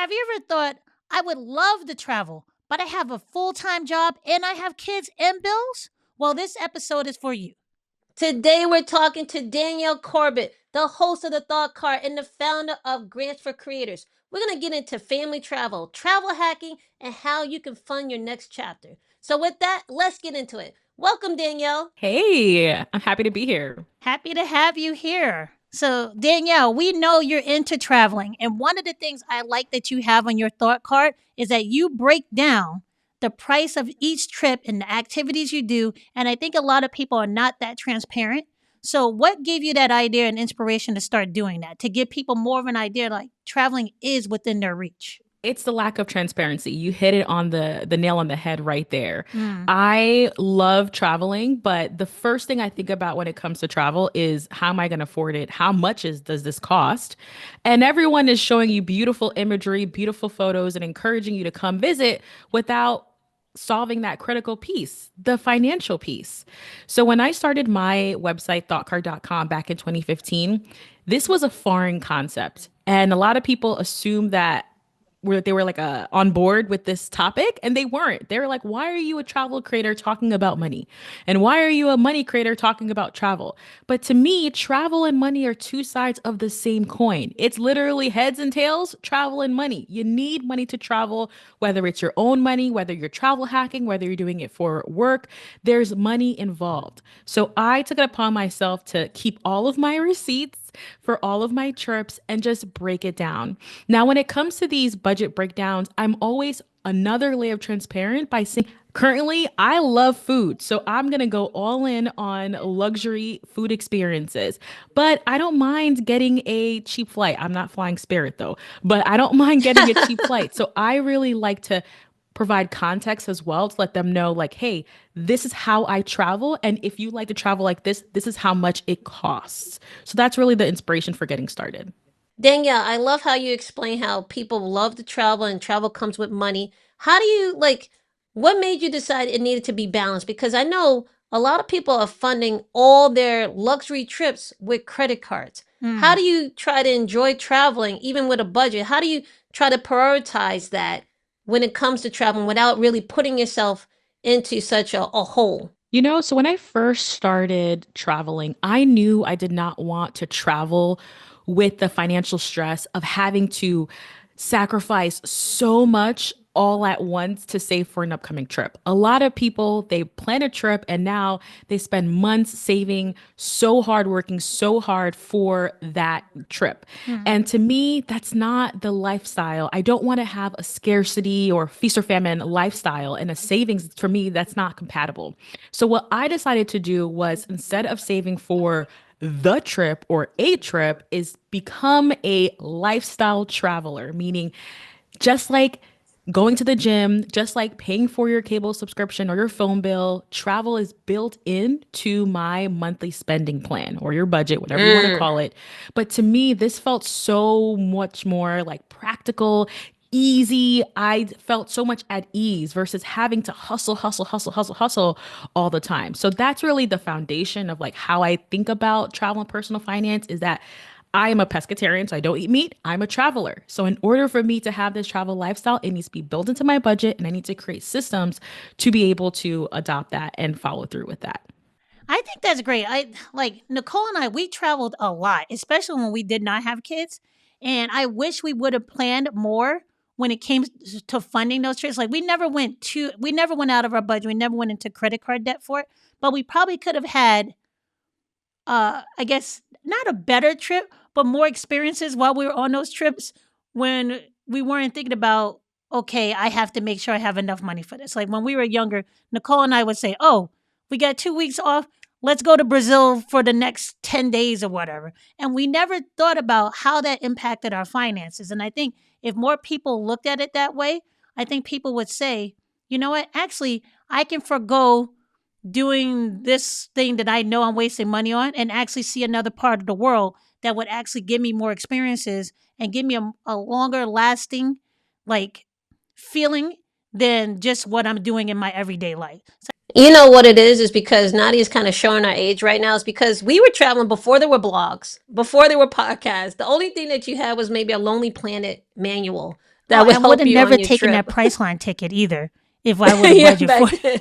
Have you ever thought, I would love to travel, but I have a full time job and I have kids and bills? Well, this episode is for you. Today we're talking to Danielle Corbett, the host of the Thought Card and the founder of Grants for Creators. We're going to get into family travel, travel hacking, and how you can fund your next chapter. So with that, let's get into it. Welcome, Danielle. Hey, I'm happy to be here. Happy to have you here. So, Danielle, we know you're into traveling. And one of the things I like that you have on your thought card is that you break down the price of each trip and the activities you do. And I think a lot of people are not that transparent. So, what gave you that idea and inspiration to start doing that? To give people more of an idea like traveling is within their reach? It's the lack of transparency. You hit it on the nail on the head right there. Mm. I love traveling, but the first thing I think about when it comes to travel is how am I going to afford it? How much does this cost? And everyone is showing you beautiful imagery, beautiful photos, and encouraging you to come visit without solving that critical piece, the financial piece. So when I started my website, thoughtcard.com, back in 2015, this was a foreign concept. And a lot of people assume that they were like on board with this topic, and they weren't. They were like, why are you a travel creator talking about money? And why are you a money creator talking about travel? But to me, travel and money are two sides of the same coin. It's literally heads and tails, travel and money. You need money to travel, whether it's your own money, whether you're travel hacking, whether you're doing it for work, there's money involved. So I took it upon myself to keep all of my receipts for all of my trips and just break it down. Now, when it comes to these budget breakdowns, I'm always another layer of transparent by saying, currently, I love food. So I'm going to go all in on luxury food experiences. But I don't mind getting a cheap flight. I'm not flying Spirit though, but I don't mind getting a cheap flight. So I really like to provide context as well to let them know like, hey, this is how I travel, and if you like to travel like this is how much it costs. So that's really the inspiration for getting started. Danielle, I love how you explain how people love to travel and travel comes with money. How do you what made you decide it needed to be balanced? Because I know a lot of people are funding all their luxury trips with credit cards. How Mm. do you try to enjoy traveling even with a budget? How do you try to prioritize that when it comes to traveling without really putting yourself into such a hole? So when I first started traveling, I knew I did not want to travel with the financial stress of having to sacrifice so much all at once to save for an upcoming trip. A lot of people, they plan a trip and now they spend months saving so hard, working so hard for that trip. Mm. And to me, that's not the lifestyle. I don't want to have a scarcity or feast or famine lifestyle and a savings. For me, that's not compatible. So what I decided to do was instead of saving for the trip or a trip is become a lifestyle traveler, meaning just like going to the gym, just like paying for your cable subscription or your phone bill, travel is built into my monthly spending plan or your budget, whatever you want to Mm. call it. But to me, this felt so much more like practical, easy. I felt so much at ease versus having to hustle, hustle, hustle, hustle, hustle all the time. So that's really the foundation of like how I think about travel and personal finance is that I am a pescatarian, so I don't eat meat. I'm a traveler. So in order for me to have this travel lifestyle, it needs to be built into my budget and I need to create systems to be able to adopt that and follow through with that. I think that's great. I like Nicole and I, we traveled a lot, especially when we did not have kids. And I wish we would have planned more when it came to funding those trips. Like we never went out of our budget. We never went into credit card debt for it. But we probably could have had I guess not a better trip, but more experiences while we were on those trips when we weren't thinking about, okay, I have to make sure I have enough money for this. Like when we were younger, Nicole and I would say, oh, we got 2 weeks off. Let's go to Brazil for the next 10 days or whatever. And we never thought about how that impacted our finances. And I think if more people looked at it that way, I think people would say, you know what? Actually, I can forego doing this thing that I know I'm wasting money on and actually see another part of the world that would actually give me more experiences and give me a longer lasting like feeling than just what I'm doing in my everyday life. So, You know what it is because Nadia's kind of showing our age right now is because we were traveling before there were blogs, before there were podcasts. The only thing that you had was maybe a Lonely Planet manual. Oh, that would and would help have you never on your taken trip. that Priceline ticket either if I would have Yeah, budgeted for back it. then.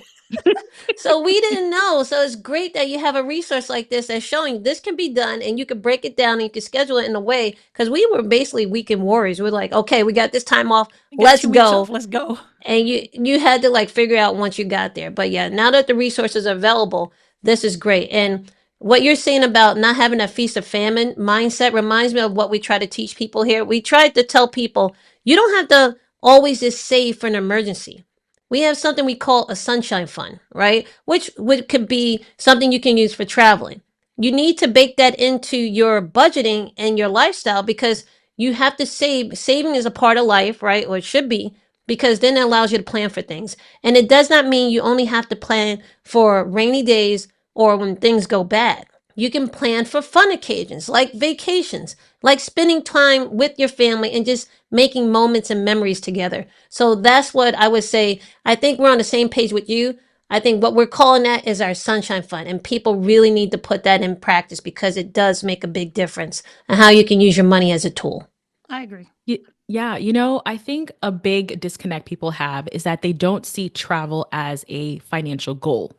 So we didn't know. So it's great that you have a resource like this that's showing this can be done and you can break it down and you can schedule it in a way. Because we were basically weekend warriors. We're like, okay, we got this time off. We got Let's 2 weeks go. off. Let's go. And you had to like figure out once you got there. But yeah, now that the resources are available, this is great. And what you're saying about not having a feast of famine mindset reminds me of what we try to teach people here. We try to tell people you don't have to always just save for an emergency. We have something we call a sunshine fund, right? Which could be something you can use for traveling. You need to bake that into your budgeting and your lifestyle because you have to save. Saving is a part of life, right? Or it should be, because then it allows you to plan for things. And it does not mean you only have to plan for rainy days or when things go bad. You can plan for fun occasions like vacations, like spending time with your family and just making moments and memories together. So that's what I would say. I think we're on the same page with you. I think what we're calling that is our sunshine fund. And people really need to put that in practice because it does make a big difference in how you can use your money as a tool. I agree. Yeah, I think a big disconnect people have is that they don't see travel as a financial goal.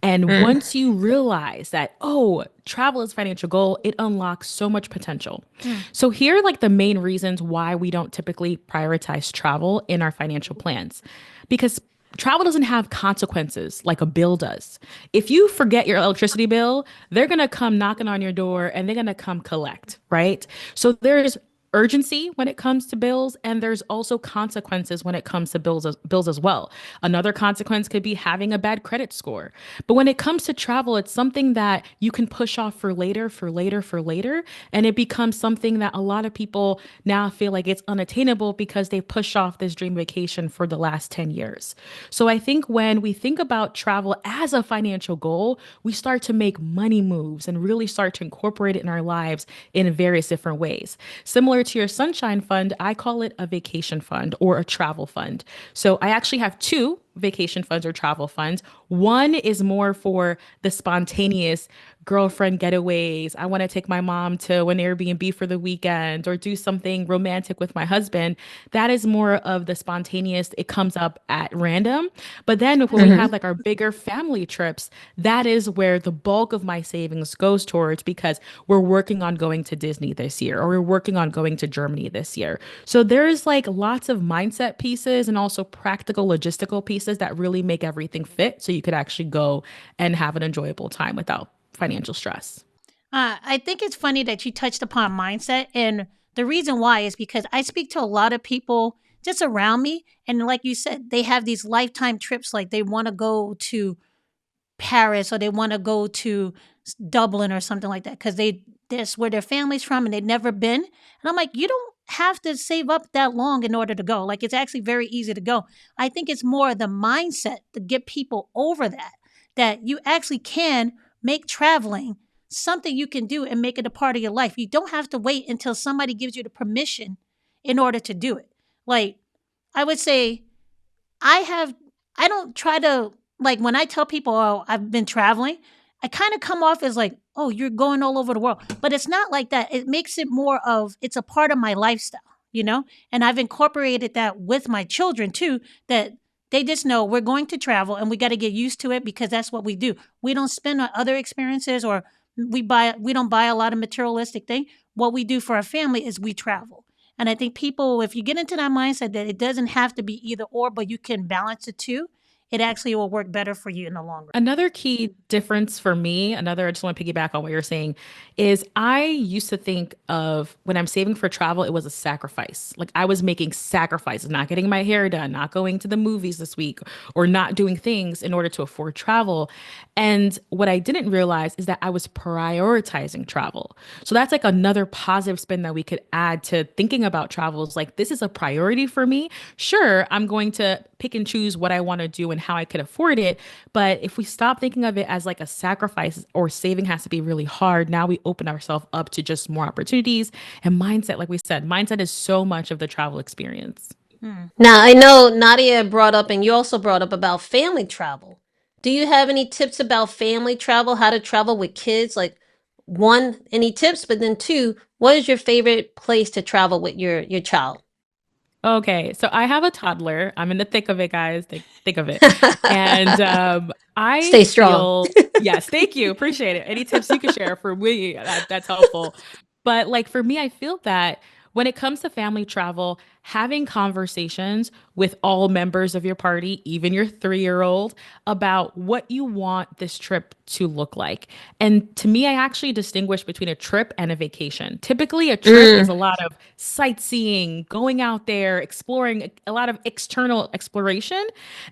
And Mm. once you realize that, oh, travel is a financial goal, it unlocks so much potential. Mm. So here are like the main reasons why we don't typically prioritize travel in our financial plans. Because travel doesn't have consequences like a bill does. If you forget your electricity bill, they're going to come knocking on your door and they're going to come collect, right? So there's urgency when it comes to bills, and there's also consequences when it comes to bills as well. Another consequence could be having a bad credit score. But when it comes to travel, it's something that you can push off for later, for later, for later, and it becomes something that a lot of people now feel like it's unattainable because they push off this dream vacation for the last 10 years. So I think when we think about travel as a financial goal, we start to make money moves and really start to incorporate it in our lives in various different ways. Similar to your sunshine fund, I call it a vacation fund or a travel fund. So I actually have two vacation funds or travel funds. One is more for the spontaneous girlfriend getaways. I want to take my mom to an Airbnb for the weekend or do something romantic with my husband. That is more of the spontaneous, it comes up at random. But then when we have Mm-hmm. like our bigger family trips, that is where the bulk of my savings goes towards because we're working on going to Disney this year or we're working on going to Germany this year. So there's like lots of mindset pieces and also practical logistical pieces that really make everything fit so you could actually go and have an enjoyable time without financial stress. I think it's funny that you touched upon mindset. And the reason why is because I speak to a lot of people just around me. And like you said, they have these lifetime trips. Like they want to go to Paris or they want to go to Dublin or something like that because that's where their family's from and they've never been. And I'm like, you don't have to save up that long in order to go. Like it's actually very easy to go. I think it's more the mindset to get people over that you actually can make traveling something you can do and make it a part of your life. You don't have to wait until somebody gives you the permission in order to do it. Like I would say I have I don't try to like when I tell people, "Oh, I've been traveling," I kind of come off as like, "Oh, you're going all over the world." But it's not like that. It makes it more of it's a part of my lifestyle, you know? And I've incorporated that with my children too that they just know we're going to travel and we got to get used to it because that's what we do. We don't spend on other experiences or we don't buy a lot of materialistic thing. What we do for our family is we travel. And I think people, if you get into that mindset that it doesn't have to be either or, but you can balance the two, it actually will work better for you in the long run. Another key difference for me, I just want to piggyback on what you're saying, is I used to think of when I'm saving for travel, it was a sacrifice. Like I was making sacrifices, not getting my hair done, not going to the movies this week, or not doing things in order to afford travel. And what I didn't realize is that I was prioritizing travel. So that's like another positive spin that we could add to thinking about travel is like, this is a priority for me. Sure, I'm going to pick and choose what I want to do and how I could afford it. But if we stop thinking of it as like a sacrifice or saving has to be really hard, now we open ourselves up to just more opportunities and mindset. Like we said, mindset is so much of the travel experience. Hmm. Now, I know Nadia brought up, and you also brought up about family travel. Do you have any tips about family travel, how to travel with kids? Like, one, any tips? But then two, what is your favorite place to travel with your child? Okay, so I have a toddler. I'm in the thick of it, guys. Thick of it. And I Stay strong. feel, yes, thank you. Appreciate it. Any tips you could share for me, that's helpful. But like for me, I feel that when it comes to family travel, having conversations with all members of your party, even your 3-year-old, about what you want this trip to look like. And to me, I actually distinguish between a trip and a vacation. Typically, a trip is Mm. a lot of sightseeing, going out there, exploring, a lot of external exploration.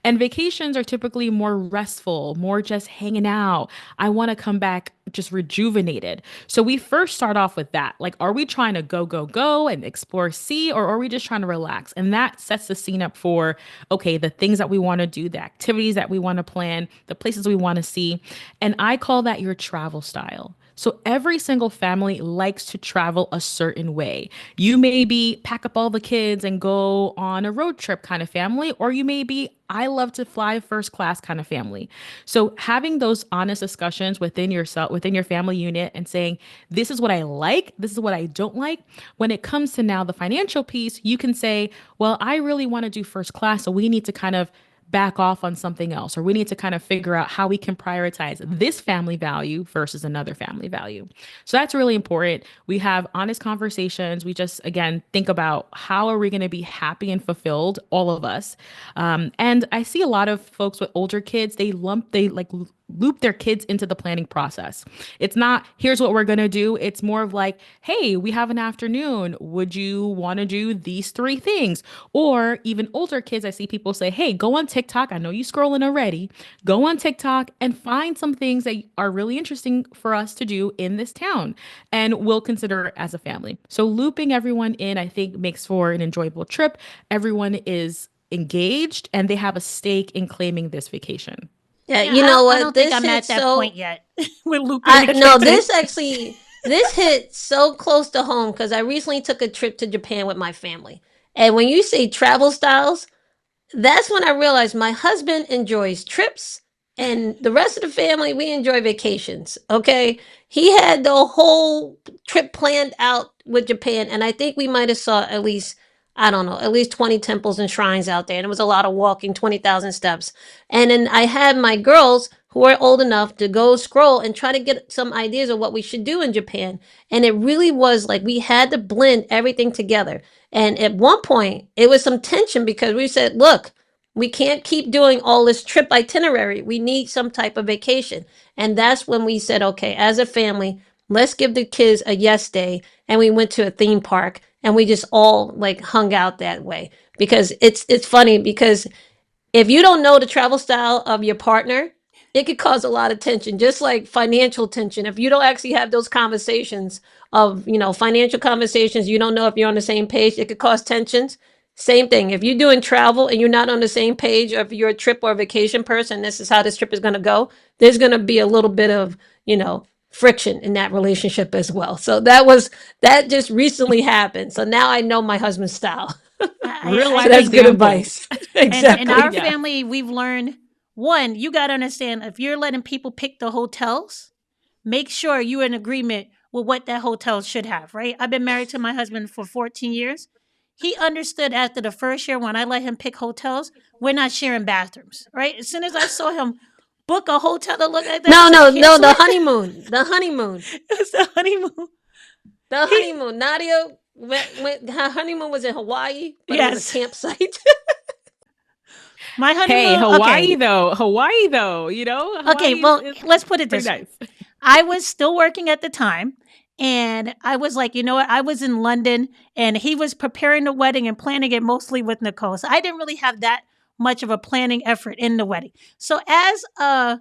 And vacations are typically more restful, more just hanging out. I want to come back just rejuvenated. So we first start off with that. Like, are we trying to go, go, go and explore, see, or are we just trying to relax? And that sets the scene up for, okay, the things that we want to do, the activities that we want to plan, the places we want to see. And I call that your travel style. So every single family likes to travel a certain way. You may be pack up all the kids and go on a road trip kind of family, or you may be I love to fly first class kind of family. So having those honest discussions within yourself, within your family unit and saying, this is what I like, this is what I don't like. When it comes to now the financial piece, you can say, well, I really want to do first class, so we need to kind of back off on something else, or we need to kind of figure out how we can prioritize this family value versus another family value. So that's really important. We have honest conversations. We just, again, think about how are we going to be happy and fulfilled, all of us. And I see a lot of folks with older kids, they like loop their kids into the planning process. It's not, here's what we're going to do. It's more of like, hey, we have an afternoon. Would you want to do these 3 things? Or even older kids, I see people say, hey, go on TikTok. I know you scrolling already. Go on TikTok and find some things that are really interesting for us to do in this town. And we'll consider it as a family. So looping everyone in, I think, makes for an enjoyable trip. Everyone is engaged and they have a stake in claiming this vacation. Yeah, Yeah, you know I what? don't think This I'm hits at that point so yet. We're looping I the no, kids in. this actually this hit so close to home because I recently took a trip to Japan with my family. And when you say travel styles, that's when I realized my husband enjoys trips and the rest of the family, we enjoy vacations. Okay. He had the whole trip planned out with Japan. And I think we might have saw at least, I don't know, at least 20 temples and shrines out there. And it was a lot of walking, 20,000 steps. And then I had my girls who are old enough to go scroll and try to get some ideas of what we should do in Japan. And it really was like we had to blend everything together. And at one point, it was some tension because we said, look, we can't keep doing all this trip itinerary. We need some type of vacation. And that's when we said, okay, as a family, let's give the kids a yes day. And we went to a theme park and we just all like hung out that way. Because it's funny because if you don't know the travel style of your partner, it could cause a lot of tension, just like financial tension. If you don't actually have those conversations of, financial conversations, you don't know if you're on the same page, it could cause tensions. Same thing. If you're doing travel and you're not on the same page, or if you're a trip or a vacation person, this is how this trip is going to go, there's going to be a little bit of, friction in that relationship as well. So that just recently happened. So now I know my husband's style. Real I So life that's think good examples. advice. in our Exactly. Yeah. family, we've learned one, you got to understand if you're letting people pick the hotels, make sure you're in agreement with what that hotel should have, right? I've been married to my husband for 14 years. He understood after the first year when I let him pick hotels, we're not sharing bathrooms, right? As soon as I saw him book a hotel that looked like that, I No, said, no, no, cancel the it. honeymoon. The honeymoon. It was the honeymoon. The He, honeymoon. Nadia her honeymoon was in Hawaii, but it was a yes. campsite. My Hey, honeymoon, okay. Hawaii though, Okay, Hawaii well, is let's put it pretty this way. nice. I was still working at the time. And I was like, you know what? I was in London and he was preparing the wedding and planning it mostly with Nicole. So I didn't really have that much of a planning effort in the wedding. So, as a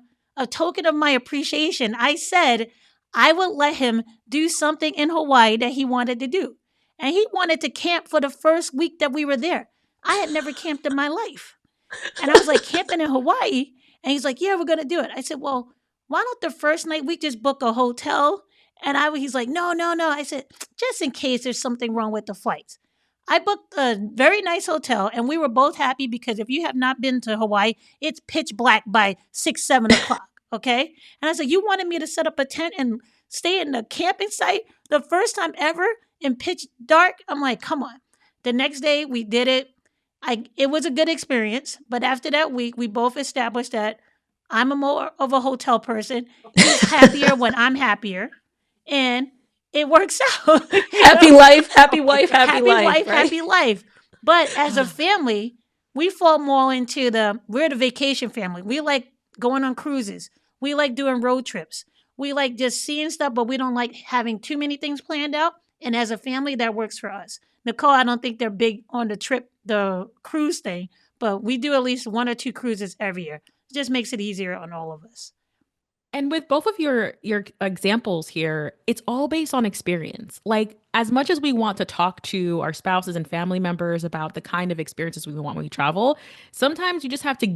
token of my appreciation, I said I would let him do something in Hawaii that he wanted to do. And he wanted to camp for the first week that we were there. I had never camped in my life. And I was like, camping in Hawaii? And he's like, yeah, we're going to do it. I said, well, why don't the first night we just book a hotel? And he's like, no, no, no. I said, just in case there's something wrong with the flights. I booked a very nice hotel and we were both happy because if you have not been to Hawaii, it's pitch black by 6, 7 o'clock. Okay. And I said, you wanted me to set up a tent and stay in the camping site the first time ever in pitch dark? I'm like, come on. The next day we did it. It was a good experience, but after that week, we both established that I'm a more of a hotel person. He's happier when I'm happier, and it works out. Happy life, happy wife, happy Happy life, wife, right? happy life. But as a family, we fall more into we're the vacation family. We like going on cruises. We like doing road trips. We like just seeing stuff, but we don't like having too many things planned out. And as a family, that works for us. Nicole, I don't think they're big on the cruise thing, but we do at least one or two cruises every year. It just makes it easier on all of us. And with both of your examples here, it's all based on experience. Like as much as we want to talk to our spouses and family members about the kind of experiences we want when we travel, sometimes you just have to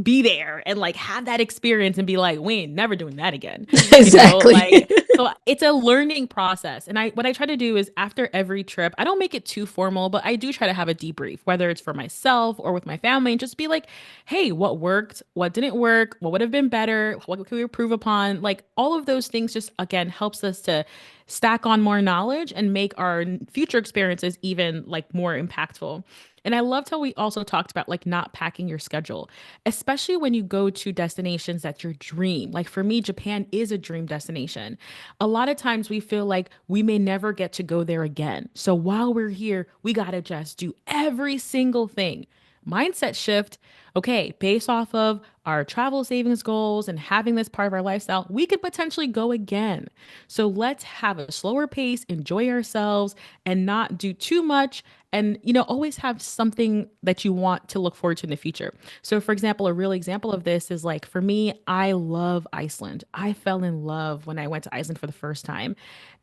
be there and like have that experience and be like, we ain't never doing that again. Exactly. So it's a learning process. And what I try to do is after every trip, I don't make it too formal, but I do try to have a debrief, whether it's for myself or with my family, and just be like, hey, what worked? What didn't work? What would have been better? What can we improve upon? Like all of those things just again helps us to stack on more knowledge and make our future experiences even like more impactful. And I loved how we also talked about like not packing your schedule, especially when you go to destinations that your dream. Like for me, Japan is a dream destination. A lot of times we feel like we may never get to go there again. So while we're here, we got to just do every single thing. Mindset shift. Okay, based off of our travel savings goals and having this part of our lifestyle, we could potentially go again. So let's have a slower pace, enjoy ourselves, and not do too much. And, always have something that you want to look forward to in the future. So, for example, a real example of this is like for me, I love Iceland. I fell in love when I went to Iceland for the first time.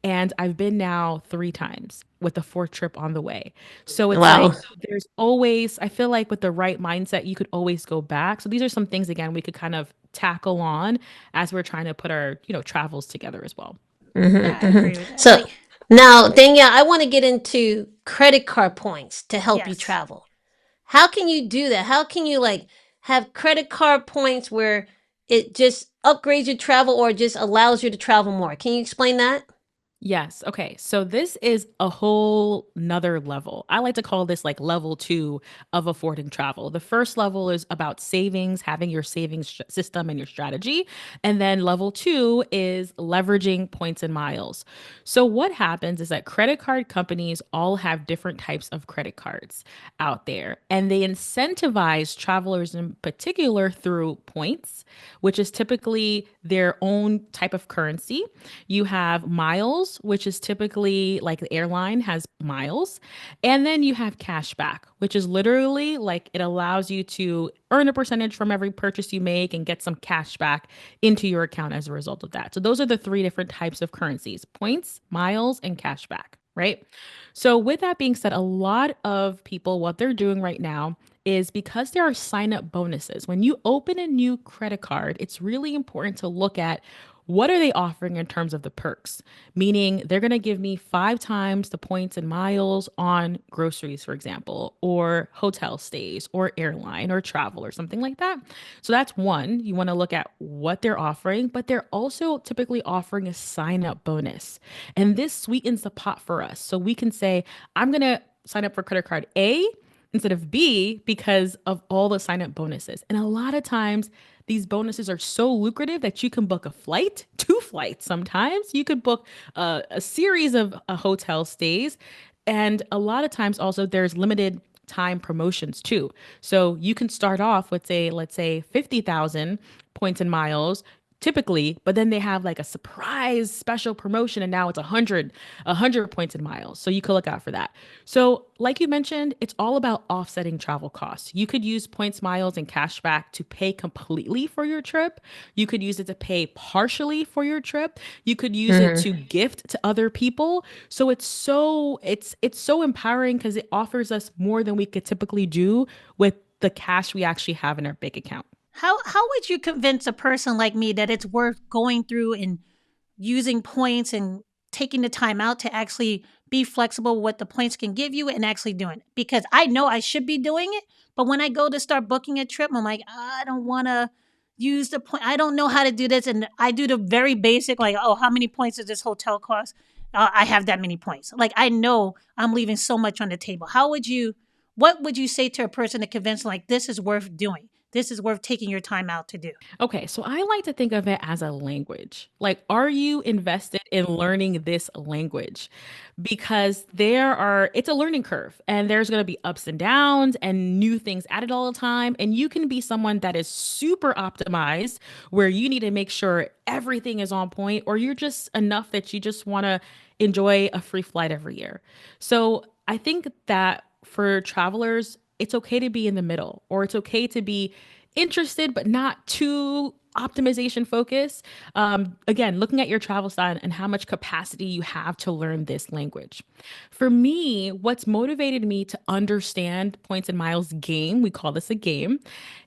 And I've been now 3 times with the fourth trip on the way. So it's Wow. like there's always, I feel like with the right mindset, you could always go back. So these are some things, again, we could kind of tackle on as we're trying to put our, travels together as well. Yeah, I Hmm. agree with that. So now, Danielle, I want to get into credit card points to help you Yes. travel. How can you do that? How can you like have credit card points where it just upgrades your travel or just allows you to travel more? Can you explain that? Yes. Okay. So this is a whole nother level. I like to call this like level 2 of affording travel. The first level is about savings, having your savings system and your strategy. And then level 2 is leveraging points and miles. So what happens is that credit card companies all have different types of credit cards out there, and they incentivize travelers in particular through points, which is typically their own type of currency. You have miles, which is typically like the airline has miles. And then you have cash back, which is literally like it allows you to earn a percentage from every purchase you make and get some cash back into your account as a result of that. So those are the three different types of currencies: points, miles, and cash back, right? So with that being said, a lot of people, what they're doing right now is because there are sign up bonuses. When you open a new credit card, it's really important to look at what are they offering in terms of the perks? Meaning they're going to give me 5 times the points and miles on groceries, for example, or hotel stays, or airline, or travel, or something like that. So that's one. You want to look at what they're offering, but they're also typically offering a sign up bonus. And this sweetens the pot for us. So we can say, I'm going to sign up for credit card A instead of B because of all the sign up bonuses. And a lot of times, these bonuses are so lucrative that you can book a flight, 2 flights sometimes. You could book a series of hotel stays. And a lot of times, also, there's limited time promotions too. So you can start off with, say, let's say 50,000 points and miles typically, but then they have like a surprise special promotion and now it's 100 points and miles. So you could look out for that. So like you mentioned, it's all about offsetting travel costs. You could use points, miles, and cash back to pay completely for your trip. You could use it to pay partially for your trip. You could use it to gift to other people. So it's so empowering because it offers us more than we could typically do with the cash we actually have in our bank account. How would you convince a person like me that it's worth going through and using points and taking the time out to actually be flexible with what the points can give you and actually doing it? Because I know I should be doing it, but when I go to start booking a trip, I'm like, I don't want to use the point. I don't know how to do this. And I do the very basic, like, oh, how many points does this hotel cost? I have that many points. Like I know I'm leaving so much on the table. What would you say to a person to convince them, like this is worth doing? This is worth taking your time out to do. Okay, so I like to think of it as a language. Like, are you invested in learning this language? Because it's a learning curve and there's going to be ups and downs and new things added all the time. And you can be someone that is super optimized where you need to make sure everything is on point, or you're just enough that you just want to enjoy a free flight every year. So I think that for travelers, it's okay to be in the middle, or it's okay to be interested but not too optimization focused. Again, looking at your travel style and how much capacity you have to learn this language. For me, what's motivated me to understand points and miles game, we call this a game,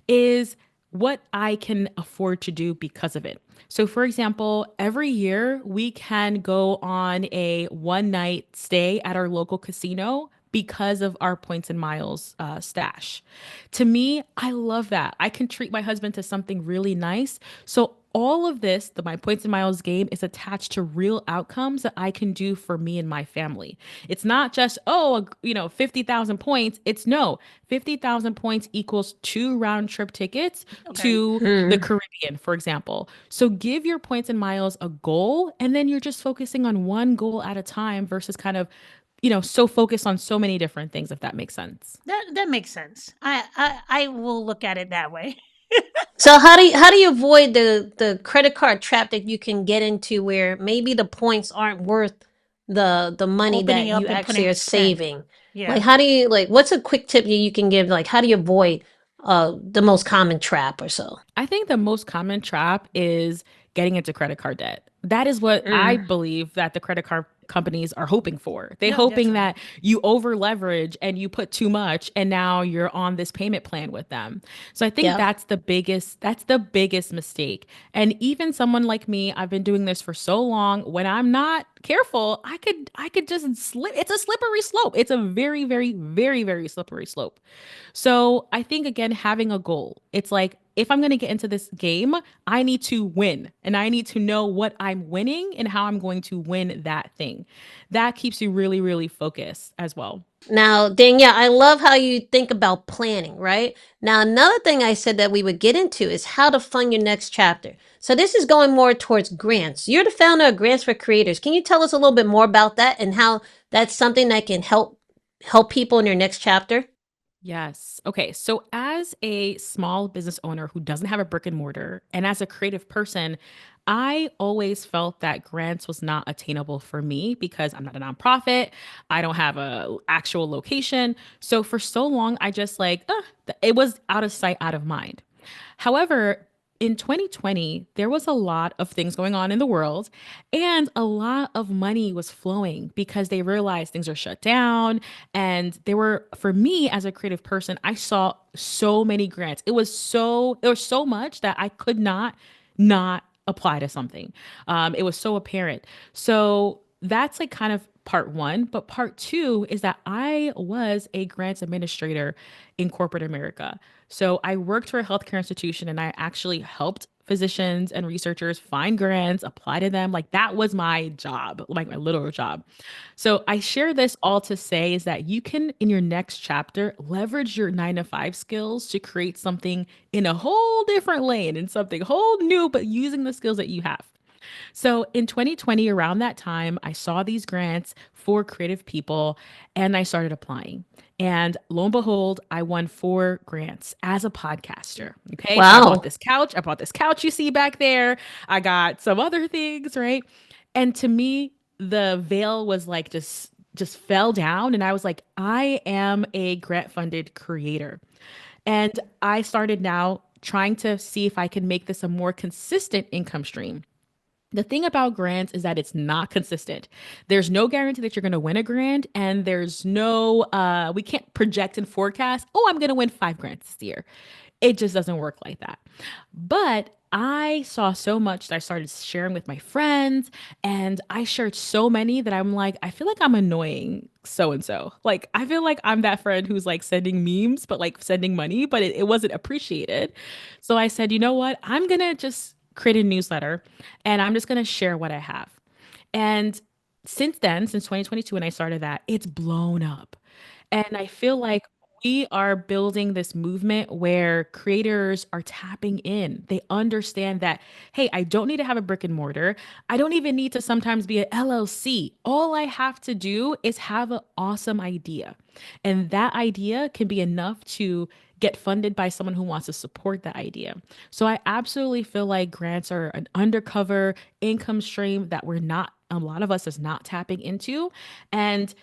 is what I can afford to do because of it. So, for example, every year we can go on a one night stay at our local casino because of our points and miles stash. To me, I love that. I can treat my husband to something really nice. So all of this, my points and miles game is attached to real outcomes that I can do for me and my family. It's not just, oh, 50,000 points. It's no, 50,000 points equals 2 round trip tickets Okay. to the Mm. Caribbean, for example. So give your points and miles a goal, and then you're just focusing on one goal at a time versus kind of so focused on so many different things, if that makes sense. That makes sense. I will look at it that way. So how do you avoid the credit card trap that you can get into where maybe the points aren't worth the money that Opening you up and actually putting are to spend. saving? Like Yeah. how do you like what's a quick tip you can give, like how do you avoid the most common trap or so? I think the most common trap is getting into credit card debt. That is what I Mm. believe that the credit card companies are hoping for. They're No, hoping definitely. that you over leverage and you put too much and now you're on this payment plan with them. So I think Yeah. that's the biggest mistake. And even someone like me, I've been doing this for so long, when I'm not careful, I could just slip. It's a slippery slope. It's a very very very very slippery slope. So I think again, having a goal, it's like if I'm going to get into this game, I need to win and I need to know what I'm winning and how I'm going to win that thing. That keeps you really, really focused as well. Now, Danielle, I love how you think about planning, right? Now, another thing I said that we would get into is how to fund your next chapter. So, this is going more towards grants. You're the founder of Grants for Creators. Can you tell us a little bit more about that and how that's something that can help people in their next chapter? Yes. Okay. So, as a small business owner who doesn't have a brick and mortar, and as a creative person, I always felt that grants was not attainable for me because I'm not a nonprofit. I don't have a actual location. So for so long, I just it was out of sight, out of mind. However, in 2020, there was a lot of things going on in the world and a lot of money was flowing because they realized things are shut down. And for me as a creative person, I saw so many grants. There was so much that I could not apply to something. It was so apparent. So that's like kind of part one. But part two is that I was a grants administrator in corporate America. So I worked for a healthcare institution and I actually helped physicians and researchers find grants, apply to them. Like that was my job, like my literal job. So I share this all to say is that you can, in your next chapter, leverage your 9 to 5 skills to create something in a whole different lane and something whole new, but using the skills that you have. So in 2020, around that time, I saw these grants for creative people and I started applying. And lo and behold, I won 4 grants as a podcaster. Okay. So I bought Wow. this couch. I bought this couch you see back there. I got some other things, right? And to me, the veil was like just fell down and I was like, I am a grant funded creator. And I started now trying to see if I can make this a more consistent income stream. The thing about grants is that it's not consistent. There's no guarantee that you're going to win a grant, and there's no, we can't project and forecast, oh, I'm going to win 5 grants this year. It just doesn't work like that. But I saw so much that I started sharing with my friends, and I shared so many that I'm like, I feel like I'm annoying so and so. Like, I feel like I'm that friend who's like sending memes, but like sending money, but it wasn't appreciated. So I said, you know what? I'm going to just create a newsletter and I'm just going to share what I have. And since then, since 2022 when I started that, it's blown up. And I feel like we are building this movement where creators are tapping in. They understand that, hey, I don't need to have a brick and mortar. I don't even need to sometimes be an LLC. All I have to do is have an awesome idea. And that idea can be enough to get funded by someone who wants to support the idea. So I absolutely feel like grants are an undercover income stream that a lot of us is not tapping into. And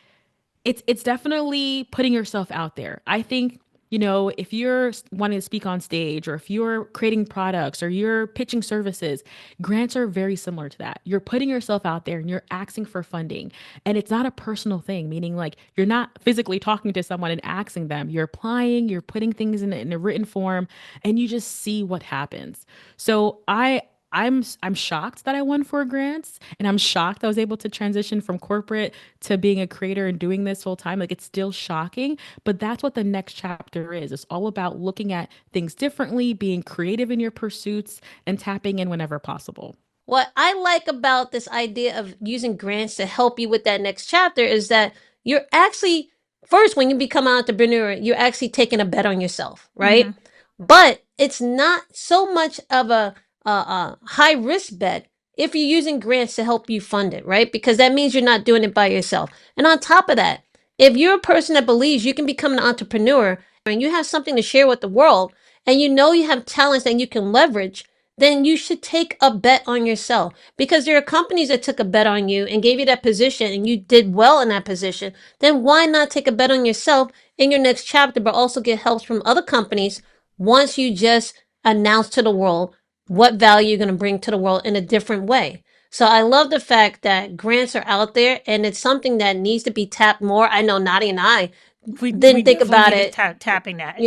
it's definitely putting yourself out there. I think, if you're wanting to speak on stage or if you're creating products or you're pitching services, grants are very similar to that. You're putting yourself out there and you're asking for funding. And it's not a personal thing, meaning like you're not physically talking to someone and asking them. You're applying, you're putting things in a written form, and you just see what happens. So I'm shocked that I won 4 grants, and I'm shocked I was able to transition from corporate to being a creator and doing this full time. Like, it's still shocking, but that's what the next chapter is. It's all about looking at things differently, being creative in your pursuits, and tapping in whenever possible. What I like about this idea of using grants to help you with that next chapter is that you're actually, first, when you become an entrepreneur, you're actually taking a bet on yourself, Mm-hmm. right? But it's not so much of a high risk bet if you're using grants to help you fund it, right? Because that means you're not doing it by yourself. And on top of that, if you're a person that believes you can become an entrepreneur and you have something to share with the world, and you know you have talents that you can leverage, then you should take a bet on yourself, because there are companies that took a bet on you and gave you that position and you did well in that position. Then why not take a bet on yourself in your next chapter, but also get help from other companies once you just announce to the world what value you're going to bring to the world in a different way. So I love the fact that grants are out there and it's something that needs to be tapped more. I know Nadia and I We didn't think definitely about need to it, tapping that.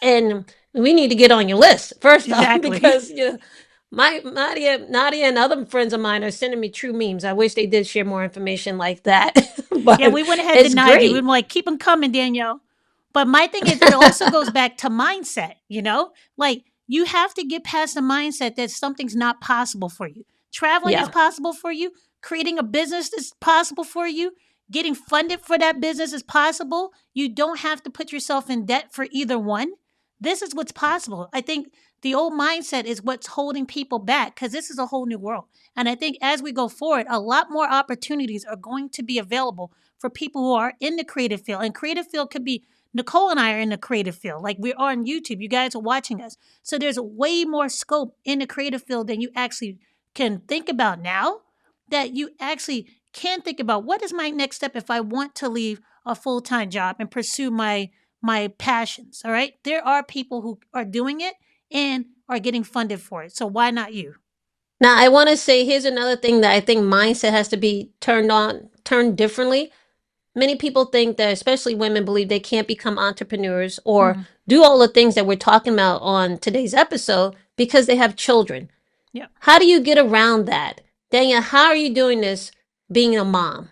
and we need to get on your list first off, Exactly. because my Nadia and other friends of mine are sending me true memes. I wish they did share more information like that, Yeah, but we went ahead and it's denied you. We were great. like, keep them coming, Danielle. But my thing is, it also goes back to mindset, Like, you have to get past the mindset that something's not possible for you. Traveling is Yeah. possible for you. Creating a business is possible for you. Getting funded for that business is possible. You don't have to put yourself in debt for either one. This is what's possible. I think the old mindset is what's holding people back because this is a whole new world. And I think as we go forward, a lot more opportunities are going to be available for people who are in the creative field. And creative field could be Nicole and I are in the creative field. Like, we're on YouTube. You guys are watching us. So there's way more scope in the creative field than you actually can think about now, that you actually can think about what is my next step if I want to leave a full-time job and pursue my passions. All right. There are people who are doing it and are getting funded for it. So why not you? Now I want to say here's another thing that I think mindset has to be turned differently. Many people think that, especially women, believe they can't become entrepreneurs or Mm, do all the things that we're talking about on today's episode because they have children. yeah. How do you get around that? Danielle, how are you doing this being a mom?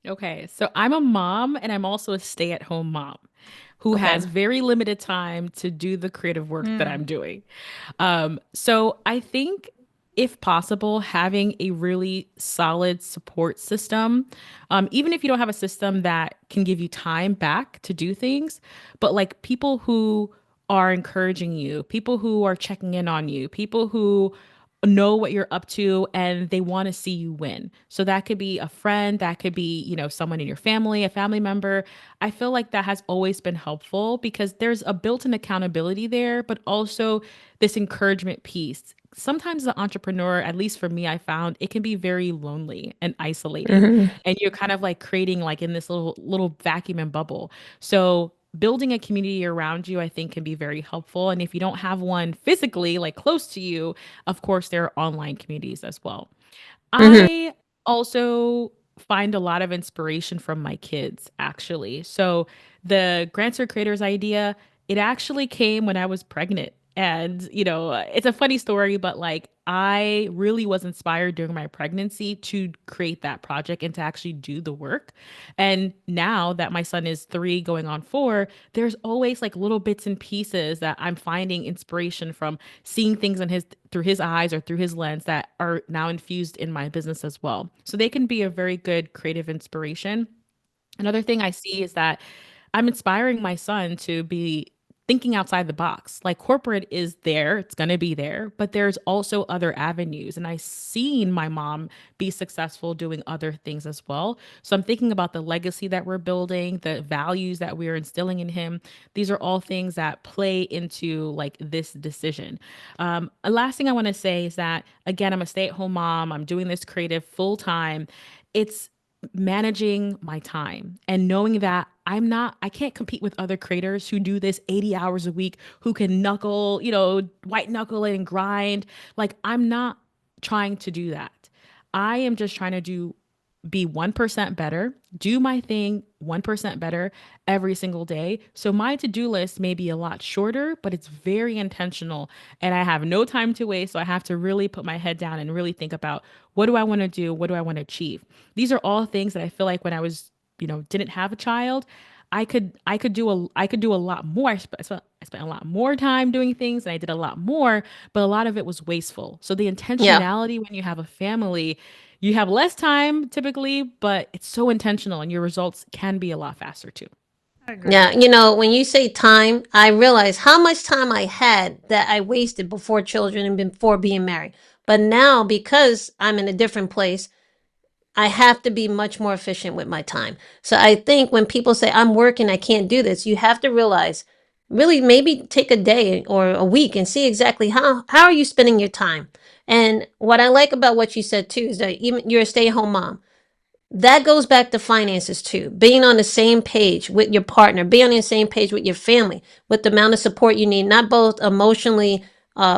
Okay, so I'm a mom and I'm also a stay-at-home mom who Okay. has very limited time to do the creative work that Mm, I'm doing. So I think if possible, having a really solid support system, even if you don't have a system that can give you time back to do things, but like people who are encouraging you, people who are checking in on you, people who know what you're up to and they want to see you win. So that could be a friend, that could be, someone in your family, a family member. I feel like that has always been helpful because there's a built-in accountability there, but also this encouragement piece. Sometimes the entrepreneur, at least for me, I found it can be very lonely and isolating. Hmm. And you're kind of like creating like in this little vacuum and bubble. So building a community around you, I think, can be very helpful. And if you don't have one physically, like close to you, of course, there are online communities as well. Hmm. I also find a lot of inspiration from my kids, actually. So the Grants for Creators idea, it actually came when I was pregnant. And, it's a funny story, but like I really was inspired during my pregnancy to create that project and to actually do the work. And now that my son is 3 going on 4, there's always like little bits and pieces that I'm finding inspiration from, seeing things in his through his eyes or through his lens that are now infused in my business as well. So they can be a very good creative inspiration. Another thing I see is that I'm inspiring my son to be thinking outside the box. Like corporate is there, it's going to be there, but there's also other avenues. And I've seen my mom be successful doing other things as well. So I'm thinking about the legacy that we're building, the values that we're instilling in him. These are all things that play into like this decision. A last thing I want to say is that, again, I'm a stay at home mom, I'm doing this creative full time. It's managing my time and knowing that I can't compete with other creators who do this 80 hours a week, who can knuckle, white knuckle and grind. Like, I'm not trying to do that. I am just trying to be 1% better, do my thing 1% better every single day. So my to-do list may be a lot shorter, but it's very intentional and I have no time to waste. So I have to really put my head down and really think about, what do I want to do? What do I want to achieve? These are all things that I feel like when I was, didn't have a child, I could do a lot more. I spent a lot more time doing things and I did a lot more, but a lot of it was wasteful. So the Yeah. intentionality when you have a family, you have less time typically, but it's so intentional and your results can be a lot faster too. I agree. Yeah, when you say time, I realize how much time I had that I wasted before children and before being married. But now, because I'm in a different place, I have to be much more efficient with my time. So I think when people say, I'm working, I can't do this, you have to realize, really maybe take a day or a week and see exactly how are you spending your time. And what I like about what you said too is that even you're a stay-at-home mom, that goes back to finances too. Being on the same page with your partner, being on the same page with your family, with the amount of support you need, not both emotionally,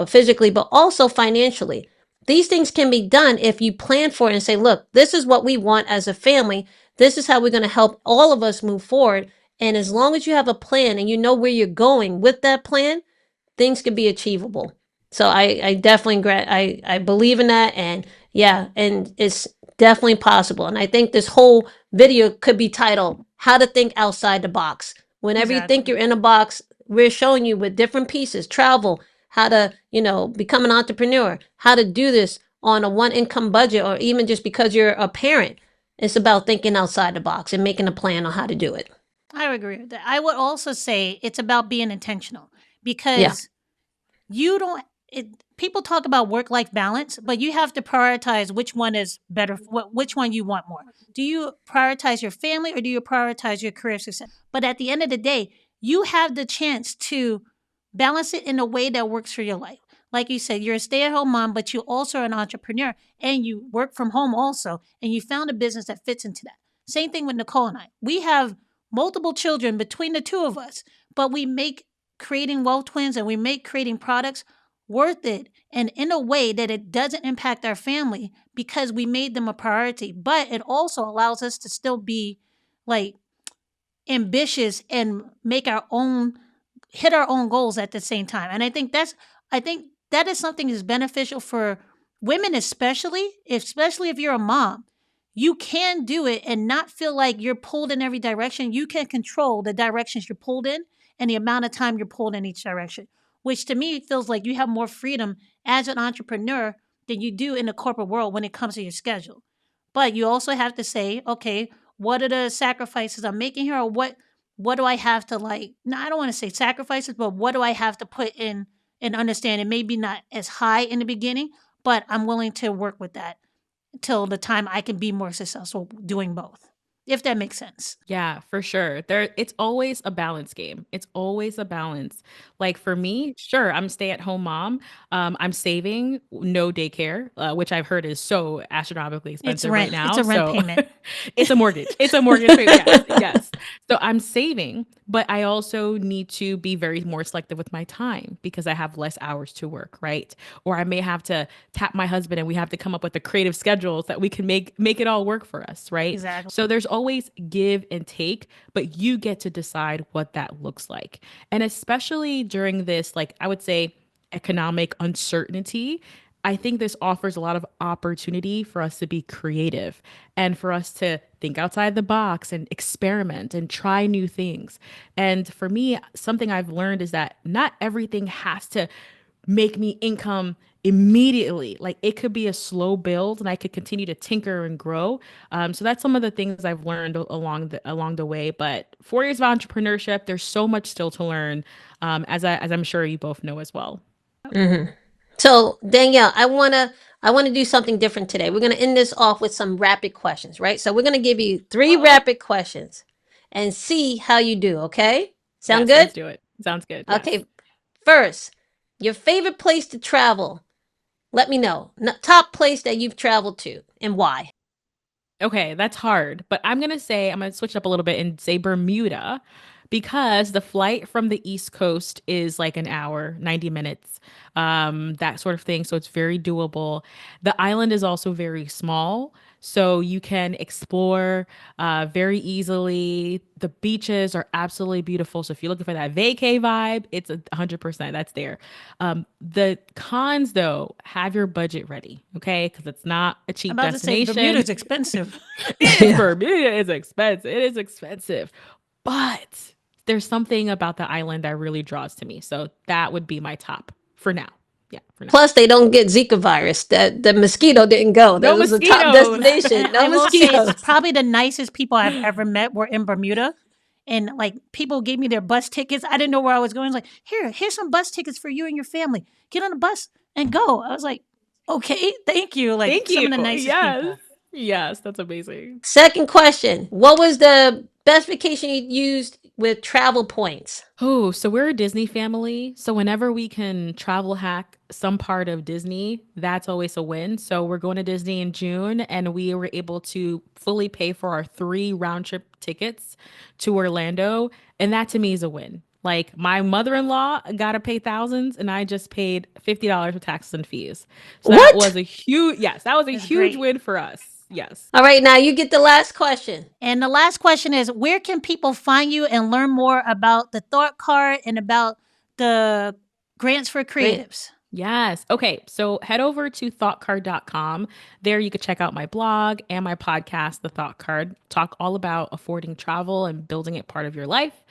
physically, but also financially. These things can be done if you plan for it and say, look, this is what we want as a family. This is how we're going to help all of us move forward. And as long as you have a plan and you know where you're going with that plan, things could be achievable. So I definitely I believe in that, and yeah, and it's definitely possible. And I think this whole video could be titled "How to Think Outside the Box." Whenever you think Exactly. you're in a box, we're showing you with different pieces, travel, how to become an entrepreneur, how to do this on a one income budget, or even just because you're a parent. It's about thinking outside the box and making a plan on how to do it. I would agree with that. I would also say it's about being intentional Yeah. because you don't it, people talk about work life balance, but you have to prioritize which one is better, which one you want more. Do you prioritize your family or do you prioritize your career success? But at the end of the day, you have the chance to balance it in a way that works for your life. Like you said, you're a stay at home mom, but you also are an entrepreneur and you work from home also, and you found a business that fits into that. Same thing with Nicole and I. We have multiple children between the two of us, but we make creating wealth twins and we make creating products worth it and in a way that it doesn't impact our family because we made them a priority, but it also allows us to still be like ambitious and make our own hit our own goals at the same time. And I think that is something that's beneficial for women, especially if you're a mom. You can do it and not feel like you're pulled in every direction. You can control the directions you're pulled in and the amount of time you're pulled in each direction, which to me feels like you have more freedom as an entrepreneur than you do in the corporate world when it comes to your schedule. But you also have to say, okay, what are the sacrifices I'm making here, or what do I have to like? No, I don't want to say sacrifices, but what do I have to put in and understand? It may be not as high in the beginning, but I'm willing to work with that till the time I can be more successful doing both. If that makes sense. Yeah, for sure. It's always a balance game. It's always a balance. Like for me, sure, I'm a stay-at-home mom. I'm saving no daycare, which I've heard is so astronomically It's expensive right rent. It's now. a rent So payment. it's a mortgage. It's a mortgage payment. Yes, yes. So I'm saving, but I also need to be very more selective with my time because I have less hours to work, right? Or I may have to tap my husband and we have to come up with the creative schedules that we can make it all work for us, right? Exactly. So there's always give and take, but you get to decide what that looks like. And especially during this, like I would say economic uncertainty, I think this offers a lot of opportunity for us to be creative and for us to think outside the box and experiment and try new things. And for me, something I've learned is that not everything has to make me income immediately. Like it could be a slow build and I could continue to tinker and grow. So that's some of the things I've learned along the way. But 4 years of entrepreneurship, there's so much still to learn, as I'm sure you both know as well. Mm-hmm. So Danielle, I wanna do something different today. We're gonna end this off with some rapid questions, right? So we're gonna give you 3 rapid questions and see how you do. Okay? Sound Yes, good? let's do it. Sounds good. Yes. Okay. First, your favorite place to travel. Let me know. Top place that you've traveled to and why. Okay, that's hard, but I'm gonna switch it up a little bit and say Bermuda because the flight from the East Coast is like an hour, 90 minutes, that sort of thing. So it's very doable. The island is also very small, so you can explore very easily. The beaches are absolutely beautiful. So if you're looking for that vacay vibe, it's 100% that's there. The cons, though, have your budget ready, okay? Because it's not a I'm cheap about to say destination. Bermuda's expensive. Bermuda is expensive. It is expensive. But there's something about the island that really draws to me. So that would be my top for now. Yeah, for now. Plus, they don't get Zika virus. That the mosquito didn't go. That No was the top mosquitoes. destination. And No I will say it's mosquitoes. probably the nicest people I've ever met were in Bermuda. And like people gave me their bus tickets. I didn't know where I was going. It's like, here's some bus tickets for you and your family. Get on the bus and go. I was like, okay, thank you. Like Thank some you. of the nicest Yes. people. Yes, that's amazing. Second question. What was the best vacation you used with travel points? Oh, so we're a Disney family. So whenever we can travel hack some part of Disney, that's always a win. So we're going to Disney in June and we were able to fully pay for our 3 round trip tickets to Orlando. And that to me is a win. Like my mother-in-law got to pay thousands and I just paid $50 for taxes and fees. So that What? was a huge, yes, that was a That's huge great. win for us. Yes. All right, now you get the last question. And the last question is, where can people find you and learn more about the Thought Card and about the grants for Great. creatives? Yes. Okay. So head over to thoughtcard.com. There you could check out my blog and my podcast, The Thought Card, talk all about affording travel and building it part of your life.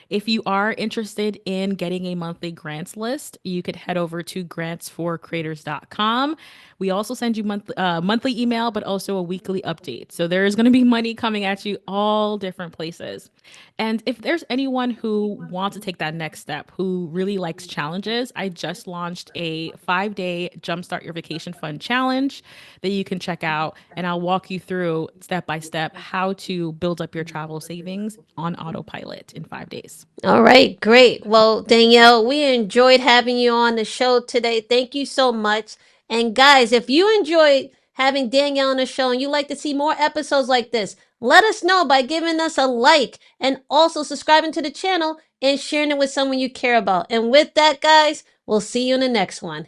If you are interested in getting a monthly grants list, you could head over to grantsforcreators.com. We also send you monthly email, but also a weekly update. So there's going to be money coming at you all different places. And if there's anyone who wants to take that next step, who really likes challenges, I just launched a 5-day Jumpstart Your Vacation Fund challenge that you can check out. And I'll walk you through step by step how to build up your travel savings on autopilot in 5 days. All right, great. Well, Danielle, we enjoyed having you on the show today. Thank you so much. And guys, if you enjoyed having Danielle on the show and you'd like to see more episodes like this, let us know by giving us a like and also subscribing to the channel and sharing it with someone you care about. And with that, guys, we'll see you in the next one.